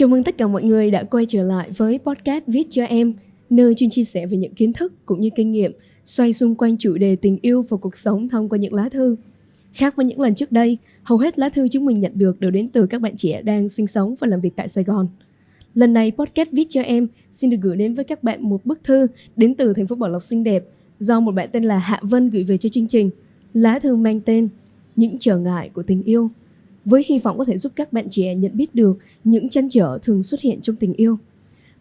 Chào mừng tất cả mọi người đã quay trở lại với podcast Viết cho em, nơi chuyên chia sẻ về những kiến thức cũng như kinh nghiệm xoay xung quanh chủ đề tình yêu và cuộc sống thông qua những lá thư. Khác với những lần trước đây, hầu hết lá thư chúng mình nhận được đều đến từ các bạn trẻ đang sinh sống và làm việc tại Sài Gòn. Lần này podcast Viết cho em xin được gửi đến với các bạn một bức thư đến từ thành phố Bảo Lộc xinh đẹp do một bạn tên là Hạ Vân gửi về cho chương trình. Lá thư mang tên Những trở ngại của tình yêu, với hy vọng có thể giúp các bạn trẻ nhận biết được những trăn trở thường xuất hiện trong tình yêu.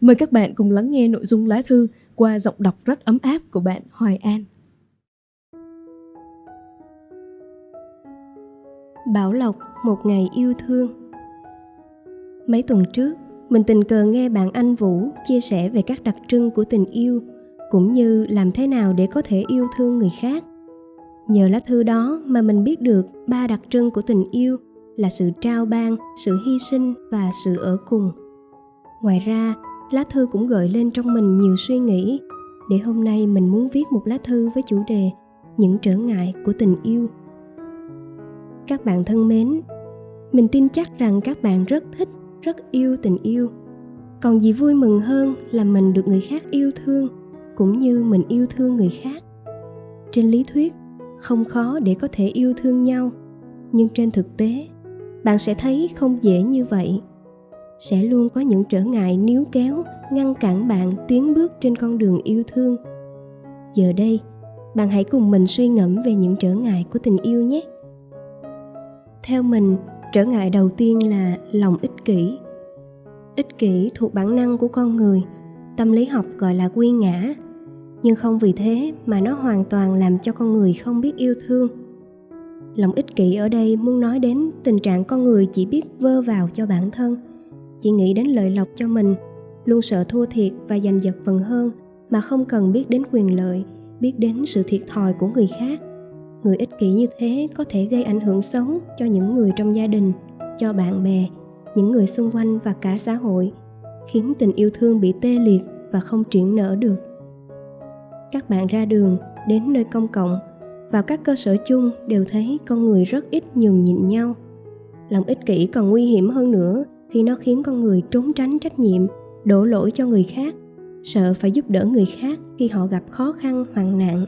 Mời các bạn cùng lắng nghe nội dung lá thư qua giọng đọc rất ấm áp của bạn Hoài An. Bảo Lộc, một ngày yêu thương. Mấy tuần trước, mình tình cờ nghe bạn Anh Vũ chia sẻ về các đặc trưng của tình yêu, cũng như làm thế nào để có thể yêu thương người khác. Nhờ lá thư đó mà mình biết được 3 đặc trưng của tình yêu là sự trao ban, sự hy sinh và sự ở cùng. Ngoài ra, lá thư cũng gợi lên trong mình nhiều suy nghĩ, để hôm nay mình muốn viết một lá thư với chủ đề Những trở ngại của tình yêu. Các bạn thân mến, mình tin chắc rằng các bạn rất thích, rất yêu tình yêu. Còn gì vui mừng hơn là mình được người khác yêu thương, cũng như mình yêu thương người khác. Trên lý thuyết, không khó để có thể yêu thương nhau, nhưng trên thực tế, bạn sẽ thấy không dễ như vậy. Sẽ luôn có những trở ngại níu kéo, ngăn cản bạn tiến bước trên con đường yêu thương. Giờ đây, bạn hãy cùng mình suy ngẫm về những trở ngại của tình yêu nhé. Theo mình, trở ngại đầu tiên là lòng ích kỷ. Ích kỷ thuộc bản năng của con người, tâm lý học gọi là quy ngã. Nhưng không vì thế mà nó hoàn toàn làm cho con người không biết yêu thương. Lòng ích kỷ ở đây muốn nói đến tình trạng con người chỉ biết vơ vào cho bản thân, chỉ nghĩ đến lợi lộc cho mình, luôn sợ thua thiệt và giành giật phần hơn mà không cần biết đến quyền lợi, biết đến sự thiệt thòi của người khác. Người ích kỷ như thế có thể gây ảnh hưởng xấu cho những người trong gia đình, cho bạn bè, những người xung quanh và cả xã hội, khiến tình yêu thương bị tê liệt và không triển nở được. Các bạn ra đường, đến nơi công cộng, vào các cơ sở chung đều thấy con người rất ít nhường nhịn nhau. Lòng ích kỷ còn nguy hiểm hơn nữa khi nó khiến con người trốn tránh trách nhiệm, đổ lỗi cho người khác, sợ phải giúp đỡ người khác khi họ gặp khó khăn hoạn nạn.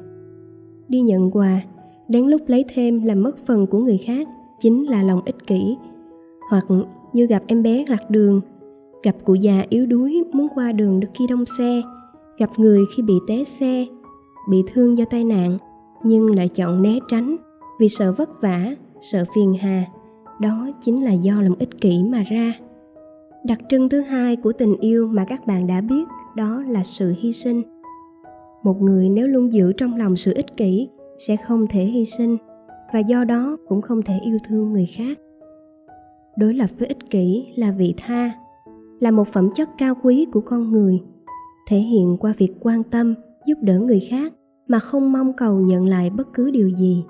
Đi nhận quà, đến lúc lấy thêm làm mất phần của người khác chính là lòng ích kỷ. Hoặc như gặp em bé lạc đường, gặp cụ già yếu đuối muốn qua đường được khi đông xe, gặp người khi bị té xe, bị thương do tai nạn, nhưng lại chọn né tránh vì sợ vất vả, sợ phiền hà. Đó chính là do lòng ích kỷ mà ra. Đặc trưng thứ hai của tình yêu mà các bạn đã biết, đó là sự hy sinh. Một người nếu luôn giữ trong lòng sự ích kỷ sẽ không thể hy sinh, và do đó cũng không thể yêu thương người khác. Đối lập với ích kỷ là vị tha, là một phẩm chất cao quý của con người, thể hiện qua việc quan tâm, giúp đỡ người khác mà không mong cầu nhận lại bất cứ điều gì.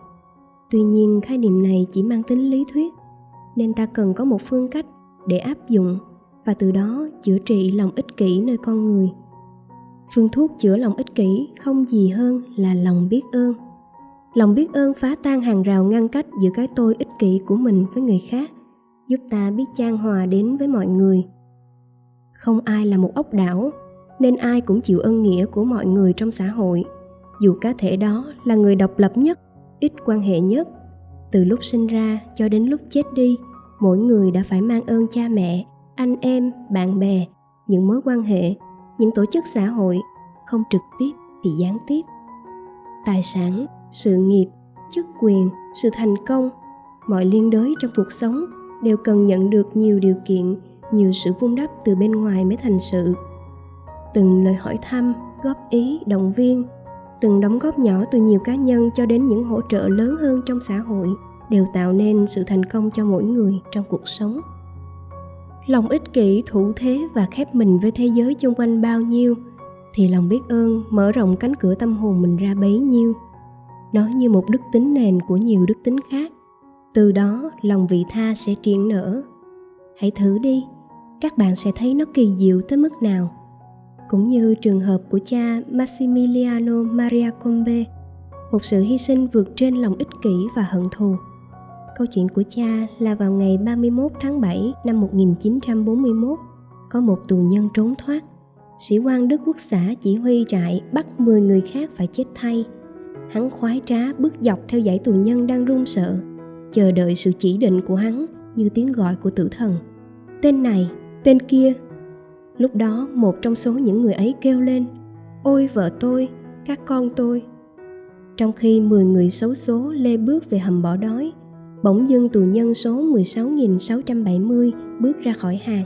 Tuy nhiên, khái niệm này chỉ mang tính lý thuyết, nên ta cần có một phương cách để áp dụng và từ đó chữa trị lòng ích kỷ nơi con người. Phương thuốc chữa lòng ích kỷ không gì hơn là lòng biết ơn. Lòng biết ơn phá tan hàng rào ngăn cách giữa cái tôi ích kỷ của mình với người khác, giúp ta biết chan hòa đến với mọi người. Không ai là một ốc đảo, nên ai cũng chịu ơn nghĩa của mọi người trong xã hội, dù cá thể đó là người độc lập nhất, ít quan hệ nhất. Từ lúc sinh ra cho đến lúc chết đi, mỗi người đã phải mang ơn cha mẹ, anh em, bạn bè, những mối quan hệ, những tổ chức xã hội, không trực tiếp thì gián tiếp. Tài sản, sự nghiệp, chức quyền, sự thành công, mọi liên đới trong cuộc sống đều cần nhận được nhiều điều kiện, nhiều sự vun đắp từ bên ngoài mới thành sự. Từng lời hỏi thăm, góp ý, động viên, từng đóng góp nhỏ từ nhiều cá nhân cho đến những hỗ trợ lớn hơn trong xã hội đều tạo nên sự thành công cho mỗi người trong cuộc sống. Lòng ích kỷ thủ thế và khép mình với thế giới xung quanh bao nhiêu, thì lòng biết ơn mở rộng cánh cửa tâm hồn mình ra bấy nhiêu. Nó như một đức tính nền của nhiều đức tính khác. Từ đó lòng vị tha sẽ triển nở. Hãy thử đi, các bạn sẽ thấy nó kỳ diệu tới mức nào. Cũng như trường hợp của cha Massimiliano Maria Colbe, một sự hy sinh vượt trên lòng ích kỷ và hận thù. Câu chuyện của cha là vào ngày 31 tháng 7 năm 1941, có một tù nhân trốn thoát. Sĩ quan Đức Quốc xã chỉ huy trại bắt 10 người khác phải chết thay. Hắn khoái trá bước dọc theo dãy tù nhân đang run sợ, chờ đợi sự chỉ định của hắn như tiếng gọi của tử thần. Tên này, tên kia. Lúc đó một trong số những người ấy kêu lên: "Ôi vợ tôi, các con tôi." Trong khi 10 người xấu số lê bước về hầm bỏ đói, bỗng dưng tù nhân số 16.670 bước ra khỏi hàng.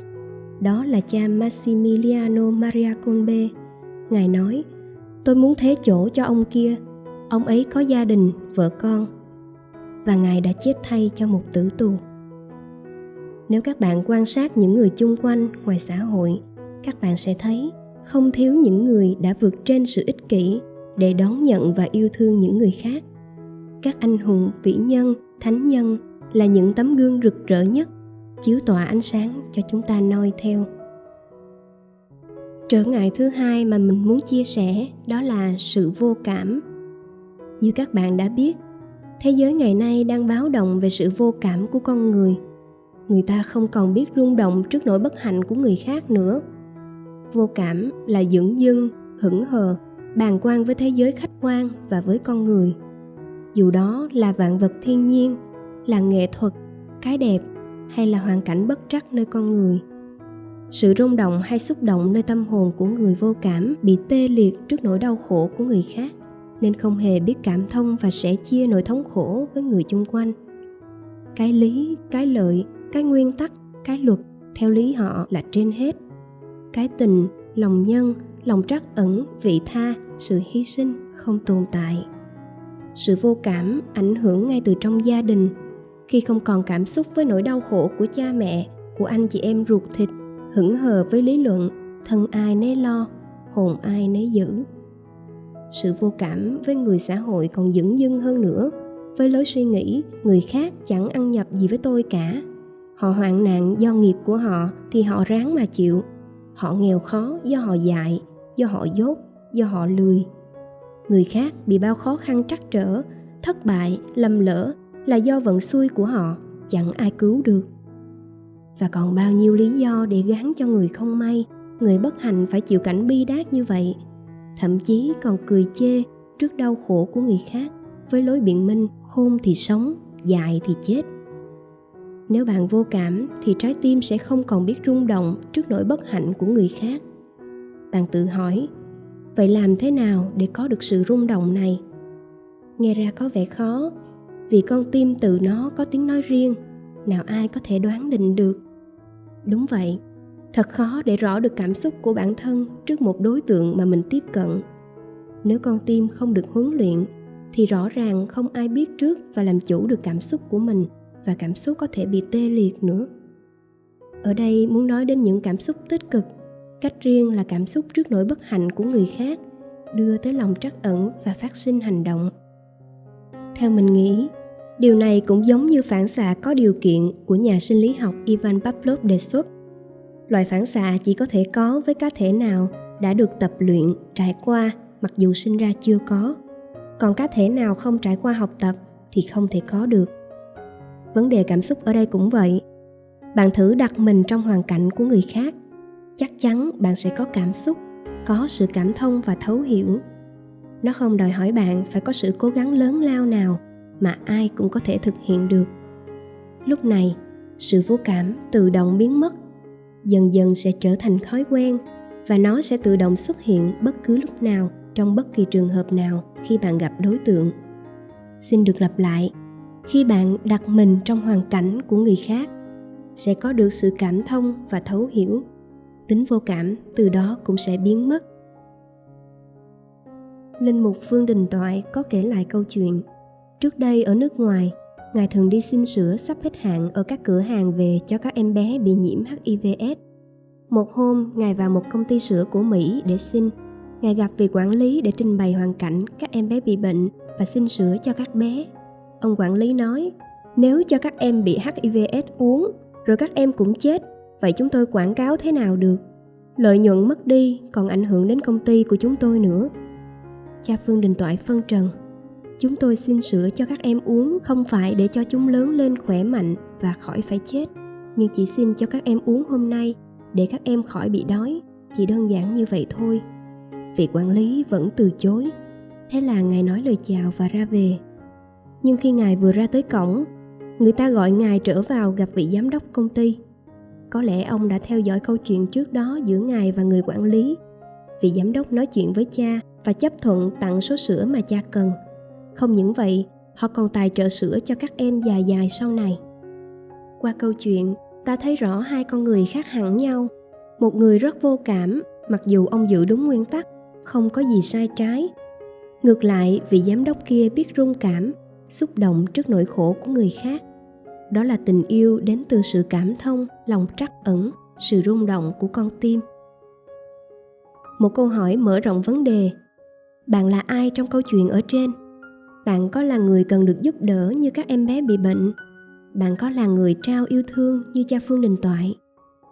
Đó là cha Massimiliano Maria Colbe. Ngài nói: "Tôi muốn thế chỗ cho ông kia. Ông ấy có gia đình, vợ con." Và Ngài đã chết thay cho một tử tù. Nếu các bạn quan sát những người chung quanh ngoài xã hội, các bạn sẽ thấy không thiếu những người đã vượt trên sự ích kỷ để đón nhận và yêu thương những người khác. Các anh hùng, vĩ nhân, thánh nhân là những tấm gương rực rỡ nhất, chiếu tỏa ánh sáng cho chúng ta noi theo. Trở ngại thứ hai mà mình muốn chia sẻ đó là sự vô cảm. Như các bạn đã biết, thế giới ngày nay đang báo động về sự vô cảm của con người. Người ta không còn biết rung động trước nỗi bất hạnh của người khác nữa. Vô cảm là dửng dưng, hững hờ, bàng quan với thế giới khách quan và với con người. Dù đó là vạn vật thiên nhiên, là nghệ thuật, cái đẹp hay là hoàn cảnh bất trắc nơi con người. Sự rung động hay xúc động nơi tâm hồn của người vô cảm bị tê liệt trước nỗi đau khổ của người khác, nên không hề biết cảm thông và sẻ chia nỗi thống khổ với người chung quanh. Cái lý, cái lợi, cái nguyên tắc, cái luật theo lý họ là trên hết. Cái tình, lòng nhân, lòng trắc ẩn, vị tha, sự hy sinh không tồn tại. Sự vô cảm ảnh hưởng ngay từ trong gia đình. Khi không còn cảm xúc với nỗi đau khổ của cha mẹ, của anh chị em ruột thịt, hững hờ với lý luận, thân ai nấy lo, hồn ai nấy giữ. Sự vô cảm với người xã hội còn dửng dưng hơn nữa, với lối suy nghĩ người khác chẳng ăn nhập gì với tôi cả. Họ hoạn nạn do nghiệp của họ thì họ ráng mà chịu. Họ nghèo khó do họ dại, do họ dốt, do họ lười. Người khác bị bao khó khăn trắc trở, thất bại, lầm lỡ là do vận xui của họ, chẳng ai cứu được. Và còn bao nhiêu lý do để gán cho người không may, người bất hạnh phải chịu cảnh bi đát như vậy. Thậm chí còn cười chê trước đau khổ của người khác với lối biện minh khôn thì sống, dại thì chết. Nếu bạn vô cảm thì trái tim sẽ không còn biết rung động trước nỗi bất hạnh của người khác. Bạn tự hỏi, vậy làm thế nào để có được sự rung động này? Nghe ra có vẻ khó, vì con tim tự nó có tiếng nói riêng, nào ai có thể đoán định được. Đúng vậy, thật khó để rõ được cảm xúc của bản thân trước một đối tượng mà mình tiếp cận. Nếu con tim không được huấn luyện, thì rõ ràng không ai biết trước và làm chủ được cảm xúc của mình, và cảm xúc có thể bị tê liệt nữa. Ở đây muốn nói đến những cảm xúc tích cực, cách riêng là cảm xúc trước nỗi bất hạnh của người khác, đưa tới lòng trắc ẩn và phát sinh hành động. Theo mình nghĩ, điều này cũng giống như phản xạ có điều kiện của nhà sinh lý học Ivan Pavlov đề xuất. Loại phản xạ chỉ có thể có với cá thể nào đã được tập luyện, trải qua, mặc dù sinh ra chưa có. Còn cá thể nào không trải qua học tập thì không thể có được. Vấn đề cảm xúc ở đây cũng vậy. Bạn thử đặt mình trong hoàn cảnh của người khác, chắc chắn bạn sẽ có cảm xúc, có sự cảm thông và thấu hiểu. Nó không đòi hỏi bạn phải có sự cố gắng lớn lao nào mà ai cũng có thể thực hiện được. Lúc này, sự vô cảm tự động biến mất, dần dần sẽ trở thành thói quen, và nó sẽ tự động xuất hiện bất cứ lúc nào, trong bất kỳ trường hợp nào khi bạn gặp đối tượng. Xin được lặp lại, khi bạn đặt mình trong hoàn cảnh của người khác, sẽ có được sự cảm thông và thấu hiểu. Tính vô cảm từ đó cũng sẽ biến mất. Linh mục Phương Đình Toại có kể lại câu chuyện. Trước đây ở nước ngoài, Ngài thường đi xin sữa sắp hết hạn ở các cửa hàng về cho các em bé bị nhiễm HIV/AIDS. Một hôm, Ngài vào một công ty sữa của Mỹ để xin. Ngài gặp vị quản lý để trình bày hoàn cảnh các em bé bị bệnh và xin sữa cho các bé. Ông quản lý nói, nếu cho các em bị HIV/AIDS uống, rồi các em cũng chết, vậy chúng tôi quảng cáo thế nào được? Lợi nhuận mất đi còn ảnh hưởng đến công ty của chúng tôi nữa. Cha Phương Đình Toại phân trần, chúng tôi xin sữa cho các em uống không phải để cho chúng lớn lên khỏe mạnh và khỏi phải chết, nhưng chỉ xin cho các em uống hôm nay để các em khỏi bị đói, chỉ đơn giản như vậy thôi. Vị quản lý vẫn từ chối. Thế là Ngài nói lời chào và ra về. Nhưng khi Ngài vừa ra tới cổng, người ta gọi Ngài trở vào gặp vị giám đốc công ty. Có lẽ ông đã theo dõi câu chuyện trước đó giữa Ngài và người quản lý. Vị giám đốc nói chuyện với cha và chấp thuận tặng số sữa mà cha cần. Không những vậy, họ còn tài trợ sữa cho các em dài dài sau này. Qua câu chuyện, ta thấy rõ hai con người khác hẳn nhau. Một người rất vô cảm, mặc dù ông giữ đúng nguyên tắc, không có gì sai trái. Ngược lại, vị giám đốc kia biết rung cảm, xúc động trước nỗi khổ của người khác. Đó là tình yêu đến từ sự cảm thông, lòng trắc ẩn, sự rung động của con tim. Một câu hỏi mở rộng vấn đề. Bạn là ai trong câu chuyện ở trên? Bạn có là người cần được giúp đỡ như các em bé bị bệnh? Bạn có là người trao yêu thương như cha Phương Đình Toại?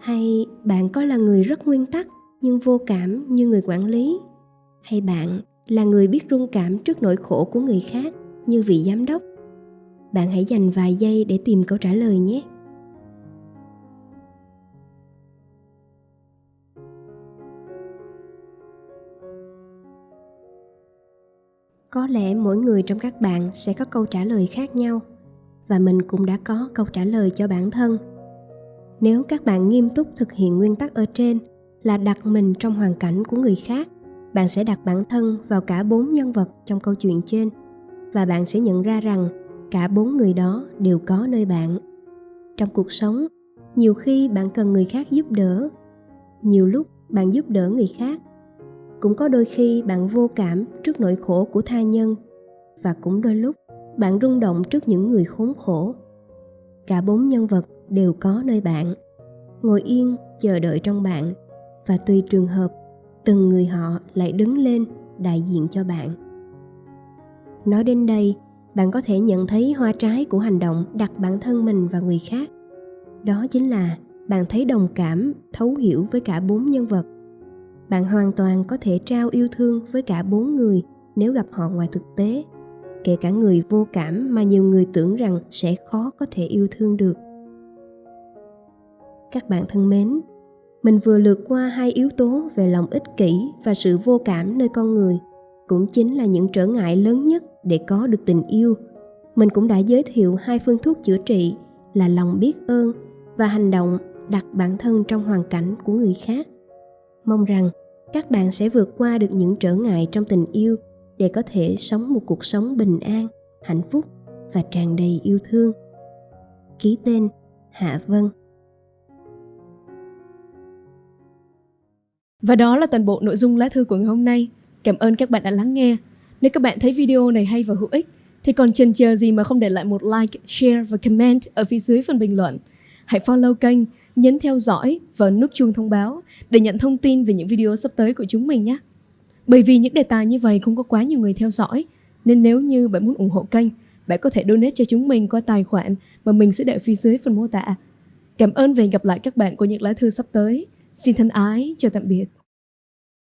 Hay bạn có là người rất nguyên tắc nhưng vô cảm như người quản lý? Hay bạn là người biết rung cảm trước nỗi khổ của người khác như vị giám đốc? Bạn hãy dành vài giây để tìm câu trả lời nhé. Có lẽ mỗi người trong các bạn sẽ có câu trả lời khác nhau, và mình cũng đã có câu trả lời cho bản thân. Nếu các bạn nghiêm túc thực hiện nguyên tắc ở trên là đặt mình trong hoàn cảnh của người khác, bạn sẽ đặt bản thân vào cả 4 nhân vật trong câu chuyện trên, và bạn sẽ nhận ra rằng cả 4 người đó đều có nơi bạn. Trong cuộc sống, nhiều khi bạn cần người khác giúp đỡ, nhiều lúc bạn giúp đỡ người khác. Cũng có đôi khi bạn vô cảm trước nỗi khổ của tha nhân, và cũng đôi lúc bạn rung động trước những người khốn khổ. Cả 4 nhân vật đều có nơi bạn, ngồi yên chờ đợi trong bạn, và tùy trường hợp, từng người họ lại đứng lên đại diện cho bạn. Nói đến đây, bạn có thể nhận thấy hoa trái của hành động đặt bản thân mình vào người khác. Đó chính là bạn thấy đồng cảm, thấu hiểu với cả 4 nhân vật. Bạn hoàn toàn có thể trao yêu thương với cả 4 người nếu gặp họ ngoài thực tế, kể cả người vô cảm mà nhiều người tưởng rằng sẽ khó có thể yêu thương được. Các bạn thân mến, mình vừa lược qua 2 yếu tố về lòng ích kỷ và sự vô cảm nơi con người, cũng chính là những trở ngại lớn nhất để có được tình yêu. Mình cũng đã giới thiệu 2 phương thuốc chữa trị là lòng biết ơn và hành động đặt bản thân trong hoàn cảnh của người khác. Mong rằng các bạn sẽ vượt qua được những trở ngại trong tình yêu để có thể sống một cuộc sống bình an, hạnh phúc và tràn đầy yêu thương. Ký tên Hạ Vân. Và đó là toàn bộ nội dung lá thư của ngày hôm nay. Cảm ơn các bạn đã lắng nghe. Nếu các bạn thấy video này hay và hữu ích thì còn chần chờ gì mà không để lại một like, share và comment ở phía dưới phần bình luận. Hãy follow kênh, nhấn theo dõi và nút chuông thông báo để nhận thông tin về những video sắp tới của chúng mình nhé. Bởi vì những đề tài như vậy không có quá nhiều người theo dõi, nên nếu như bạn muốn ủng hộ kênh, bạn có thể donate cho chúng mình qua tài khoản mà mình sẽ để phía dưới phần mô tả. Cảm ơn và hẹn gặp lại các bạn của những lá thư sắp tới. Xin thân ái, chào tạm biệt.